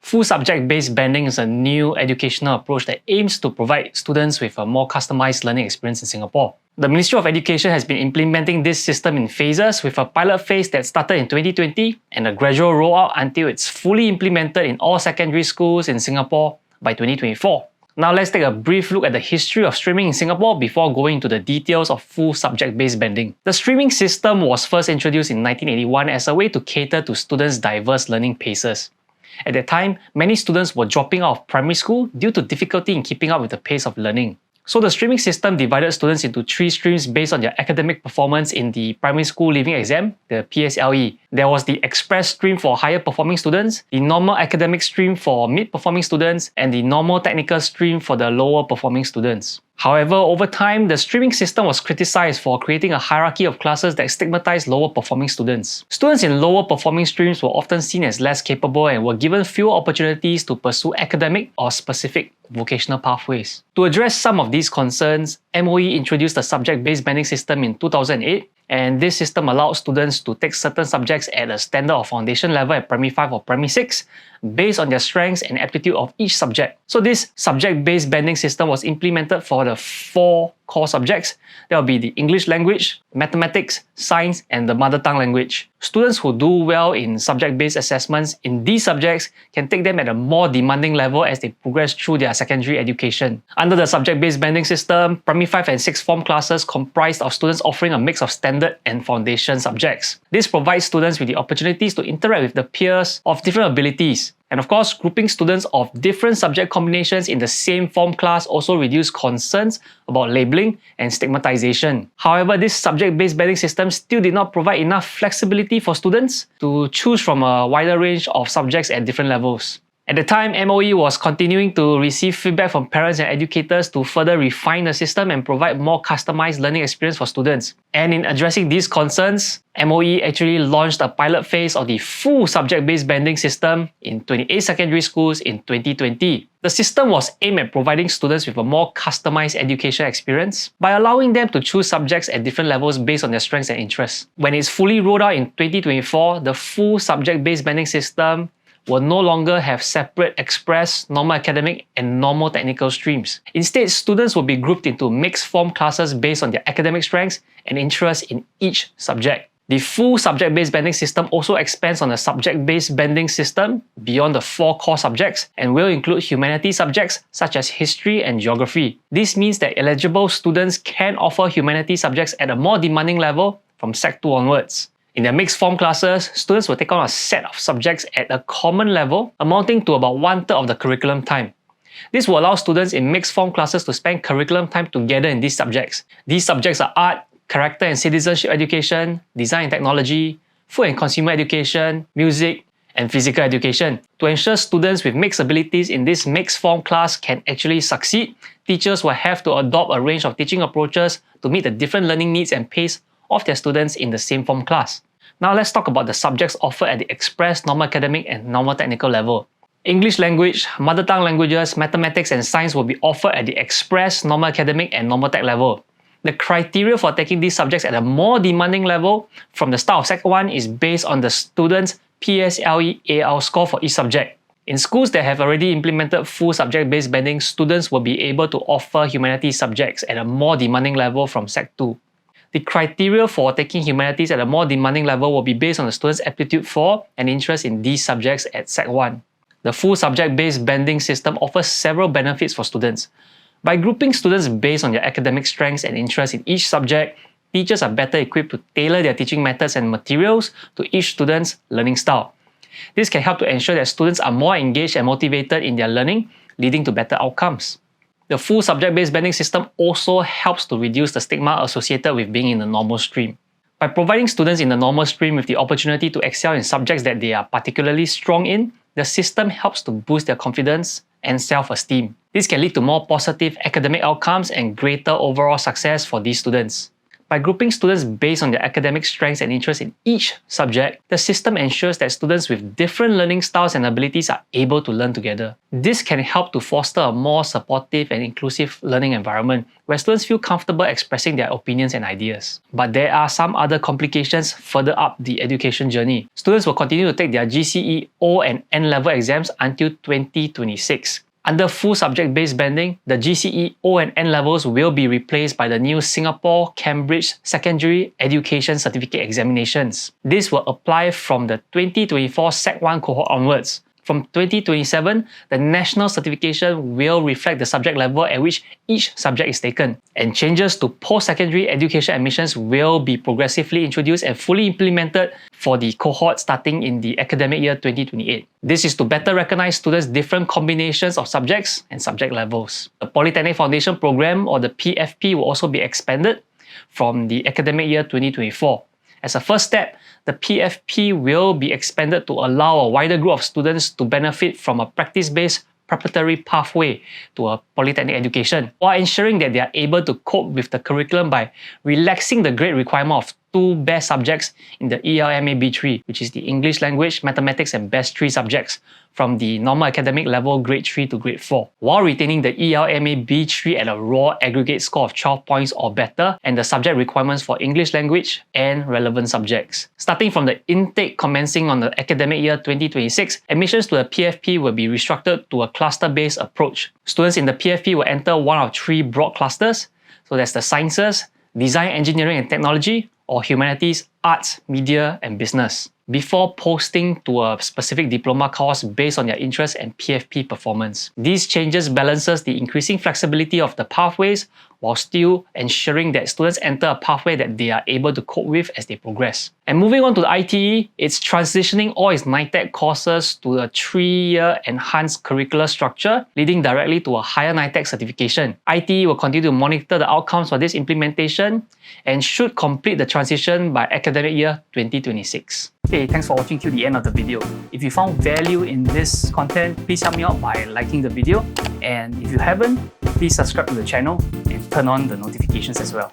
Full subject-based banding is a new educational approach that aims to provide students with a more customized learning experience in Singapore. The Ministry of Education has been implementing this system in phases, with a pilot phase that started in 2020 and a gradual rollout until it's fully implemented in all secondary schools in Singapore by 2024. Now let's take a brief look at the history of streaming in Singapore before going into the details of full subject-based banding. The streaming system was first introduced in 1981 as a way to cater to students' diverse learning paces. At that time, many students were dropping out of primary school due to difficulty in keeping up with the pace of learning. So the streaming system divided students into 3 streams based on their academic performance in the primary school leaving exam, the PSLE. There was the express stream for higher performing students, the normal academic stream for mid-performing students, and the normal technical stream for the lower performing students. However, over time, the streaming system was criticized for creating a hierarchy of classes that stigmatized lower performing students. Students in lower performing streams were often seen as less capable and were given fewer opportunities to pursue academic or specific vocational pathways. To address some of these concerns, MOE introduced a subject-based banding system in 2008, and this system allowed students to take certain subjects at a standard or foundation level at Primary 5 or Primary 6 based on their strengths and aptitude of each subject. So this subject-based banding system was implemented for the 4 core subjects. That will be the English language, mathematics, science, and the mother tongue language. Students who do well in subject-based assessments in these subjects can take them at a more demanding level as they progress through their secondary education. Under the subject-based banding system, Primary 5 and 6 form classes comprised of students offering a mix of standard and foundation subjects. This provides students with the opportunities to interact with the peers of different abilities. And of course, grouping students of different subject combinations in the same form class also reduced concerns about labeling and stigmatization. However, this subject-based banding system still did not provide enough flexibility for students to choose from a wider range of subjects at different levels. At the time, MOE was continuing to receive feedback from parents and educators to further refine the system and provide more customized learning experience for students. And in addressing these concerns, MOE actually launched a pilot phase of the full subject-based banding system in 28 secondary schools in 2020. The system was aimed at providing students with a more customized education experience by allowing them to choose subjects at different levels based on their strengths and interests. When it's fully rolled out in 2024, the full subject-based banding system will no longer have separate express, normal academic, and normal technical streams. Instead, students will be grouped into mixed form classes based on their academic strengths and interests in each subject. The full subject-based banding system also expands on the subject-based banding system beyond the 4 core subjects and will include humanities subjects such as history and geography. This means that eligible students can offer humanities subjects at a more demanding level from Sec 2 onwards. In their mixed form classes, students will take on a set of subjects at a common level, amounting to about 1/3 of the curriculum time. This will allow students in mixed form classes to spend curriculum time together in these subjects. These subjects are art, character and citizenship education, design and technology, food and consumer education, music, and physical education. To ensure students with mixed abilities in this mixed form class can actually succeed, teachers will have to adopt a range of teaching approaches to meet the different learning needs and pace of their students in the same form class. Now let's talk about the subjects offered at the express, normal academic, and normal technical level. English language, mother tongue languages, mathematics, and science will be offered at the express, normal academic, and normal tech level. The criteria for taking these subjects at a more demanding level from the start of Sec 1 is based on the student's PSLE AL score for each subject. In schools that have already implemented full subject-based banding, students will be able to offer humanities subjects at a more demanding level from Sec 2. The criteria for taking humanities at a more demanding level will be based on the student's aptitude for and interest in these subjects at Sec 1. The full subject-based banding system offers several benefits for students. By grouping students based on their academic strengths and interests in each subject, teachers are better equipped to tailor their teaching methods and materials to each student's learning style. This can help to ensure that students are more engaged and motivated in their learning, leading to better outcomes. The full subject-based banding system also helps to reduce the stigma associated with being in the normal stream. By providing students in the normal stream with the opportunity to excel in subjects that they are particularly strong in, the system helps to boost their confidence and self-esteem. This can lead to more positive academic outcomes and greater overall success for these students. By grouping students based on their academic strengths and interests in each subject, the system ensures that students with different learning styles and abilities are able to learn together. This can help to foster a more supportive and inclusive learning environment where students feel comfortable expressing their opinions and ideas. But there are some other complications further up the education journey. Students will continue to take their GCE, O and N-level exams until 2026. Under full subject-based banding, the GCE, O and N levels will be replaced by the new Singapore Cambridge Secondary Education Certificate Examinations. This will apply from the 2024 Sec 1 cohort onwards. From 2027, the national certification will reflect the subject level at which each subject is taken, and changes to post-secondary education admissions will be progressively introduced and fully implemented for the cohort starting in the academic year 2028. This is to better recognize students' different combinations of subjects and subject levels. The Polytechnic Foundation Program, or the PFP, will also be expanded from the academic year 2024. As a first step, the PFP will be expanded to allow a wider group of students to benefit from a practice-based preparatory pathway to a polytechnic education, while ensuring that they are able to cope with the curriculum by relaxing the grade requirement of 2 best subjects in the ELMA B3, which is the English language, mathematics and best 3 subjects, from the normal academic level grade 3 to grade 4, while retaining the ELMA B3 at a raw aggregate score of 12 points or better and the subject requirements for English language and relevant subjects. Starting from the intake commencing on the academic year 2026, admissions to the PFP will be restructured to a cluster-based approach. Students in the PFP will enter one of 3 broad clusters, so that's the sciences, design, engineering and technology, or humanities, arts, media and business, before posting to a specific diploma course based on their interests and PFP performance. These changes balances the increasing flexibility of the pathways while still ensuring that students enter a pathway that they are able to cope with as they progress. And moving on to the ITE, it's transitioning all its Nitec courses to a 3-year enhanced curricular structure, leading directly to a higher Nitec certification. ITE will continue to monitor the outcomes for this implementation and should complete the transition by academic year 2026. Hey, thanks for watching till the end of the video. If you found value in this content, please help me out by liking the video. And if you haven't, please subscribe to the channel and turn on the notifications as well.